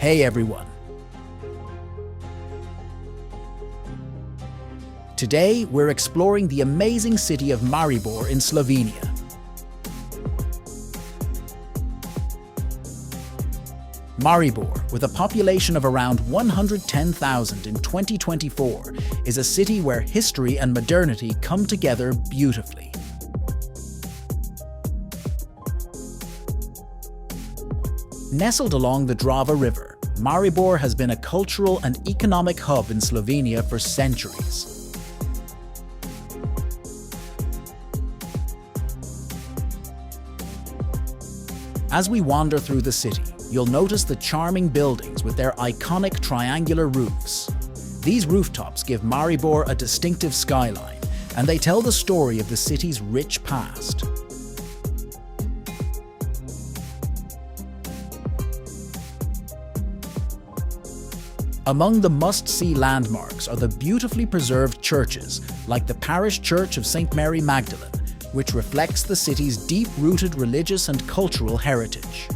Hey everyone! Today we're exploring the amazing city of Maribor in Slovenia. Maribor, with a population of around 110,000 in 2024, is a city where history and modernity come together beautifully. Nestled along the Drava River, Maribor has been a cultural and economic hub in Slovenia for centuries. As we wander through the city, you'll notice the charming buildings with their iconic triangular roofs. These rooftops give Maribor a distinctive skyline, and they tell the story of the city's rich past. Among the must-see landmarks are the beautifully preserved churches, like the parish church of St. Mary Magdalene, which reflects the city's deep-rooted religious and cultural heritage.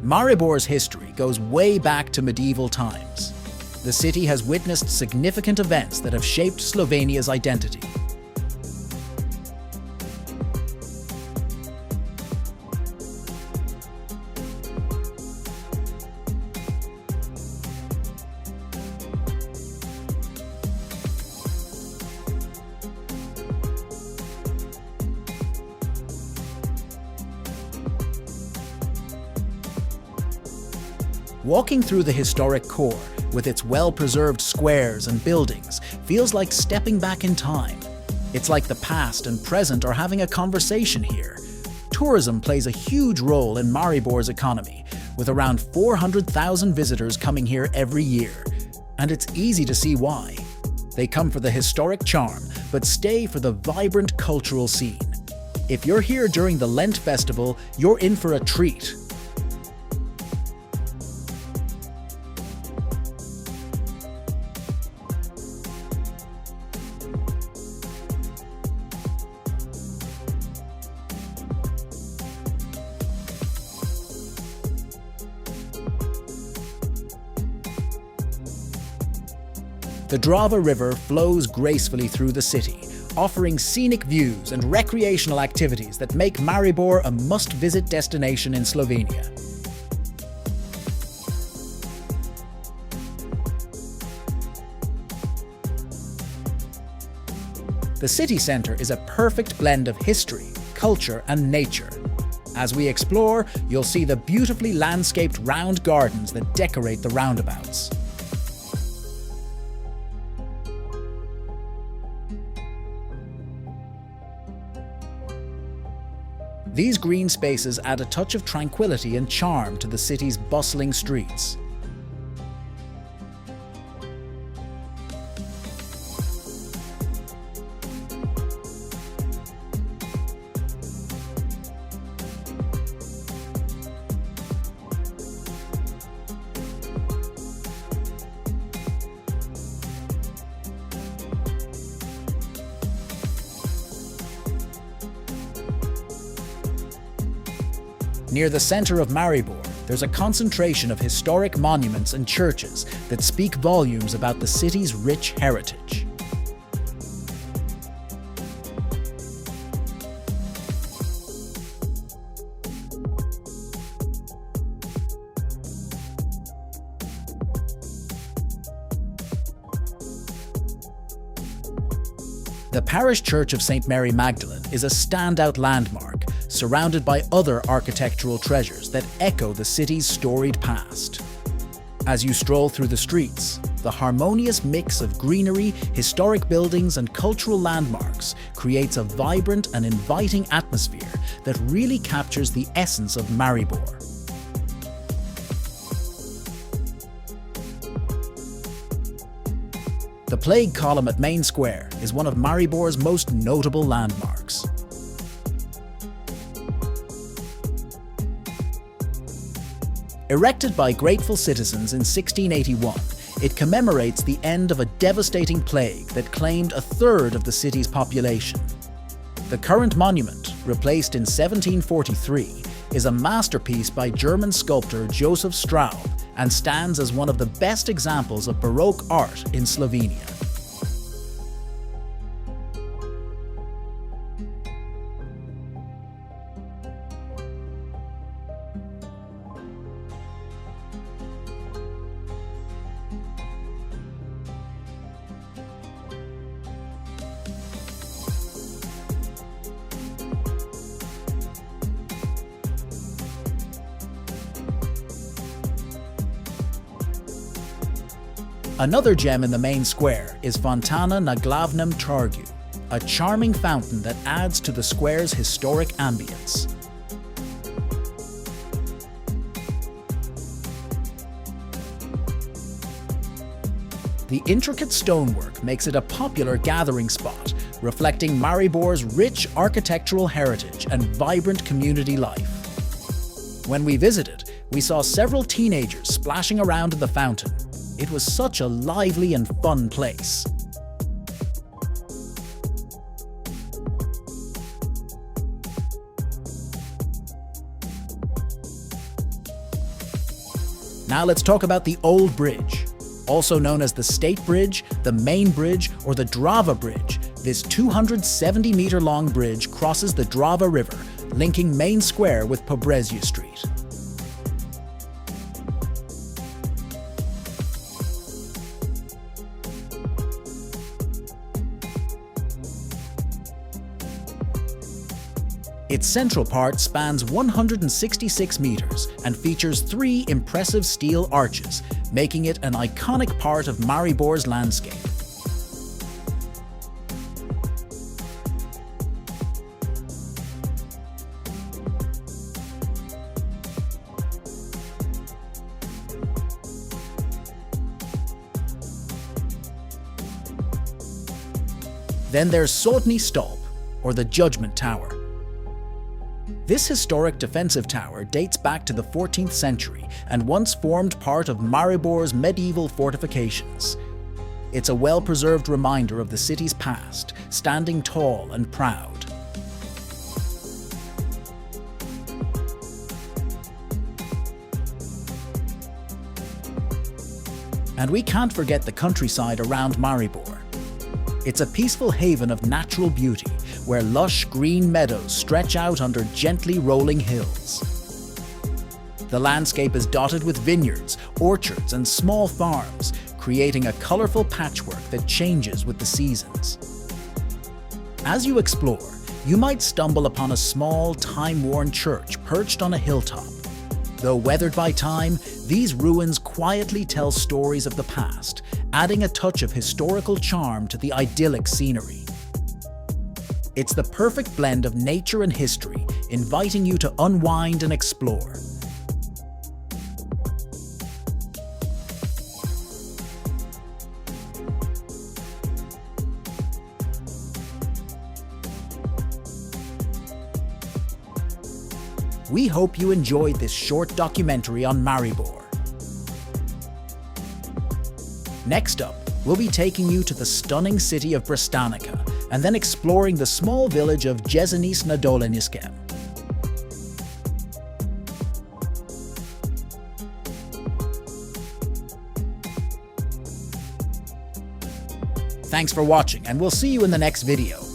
Maribor's history goes way back to medieval times. The city has witnessed significant events that have shaped Slovenia's identity. Walking through the historic core, with its well-preserved squares and buildings, feels like stepping back in time. It's like the past and present are having a conversation here. Tourism plays a huge role in Maribor's economy, with around 400,000 visitors coming here every year. And it's easy to see why. They come for the historic charm, but stay for the vibrant cultural scene. If you're here during the Lent festival, you're in for a treat. The Drava River flows gracefully through the city, offering scenic views and recreational activities that make Maribor a must-visit destination in Slovenia. The city centre is a perfect blend of history, culture and nature. As we explore, you'll see the beautifully landscaped round gardens that decorate the roundabouts. These green spaces add a touch of tranquility and charm to the city's bustling streets. Near the centre of Maribor, there's a concentration of historic monuments and churches that speak volumes about the city's rich heritage. The parish church of St. Mary Magdalene is a standout landmark, surrounded by other architectural treasures that echo the city's storied past. As you stroll through the streets, the harmonious mix of greenery, historic buildings and cultural landmarks creates a vibrant and inviting atmosphere that really captures the essence of Maribor. The Plague Column at Main Square is one of Maribor's most notable landmarks. Erected by grateful citizens in 1681, it commemorates the end of a devastating plague that claimed a third of the city's population. The current monument, replaced in 1743, is a masterpiece by German sculptor Josef Straub and stands as one of the best examples of Baroque art in Slovenia. Another gem in the main square is Fontana na Glavnem Trgu, a charming fountain that adds to the square's historic ambience. The intricate stonework makes it a popular gathering spot, reflecting Maribor's rich architectural heritage and vibrant community life. When we visited, we saw several teenagers splashing around in the fountain. It was such a lively and fun place. Now let's talk about the Old Bridge. Also known as the State Bridge, the Main Bridge, or the Drava Bridge, this 270-meter-long bridge crosses the Drava River, linking Main Square with Pobrežje Street. Its central part spans 166 meters and features 3 impressive steel arches, making it an iconic part of Maribor's landscape. Then there's Sodni Stolp, or the Judgement Tower. This historic defensive tower dates back to the 14th century and once formed part of Maribor's medieval fortifications. It's a well-preserved reminder of the city's past, standing tall and proud. And we can't forget the countryside around Maribor. It's a peaceful haven of natural beauty, where lush green meadows stretch out under gently rolling hills. The landscape is dotted with vineyards, orchards, and small farms, creating a colorful patchwork that changes with the seasons. As you explore, you might stumble upon a small, time-worn church perched on a hilltop. Though weathered by time, these ruins quietly tell stories of the past, adding a touch of historical charm to the idyllic scenery. It's the perfect blend of nature and history, inviting you to unwind and explore. We hope you enjoyed this short documentary on Maribor. Next up, we'll be taking you to the stunning city of Brestanica, and then exploring the small village of Ježenice na Doleniskem. Thanks for watching, and we'll see you in the next video.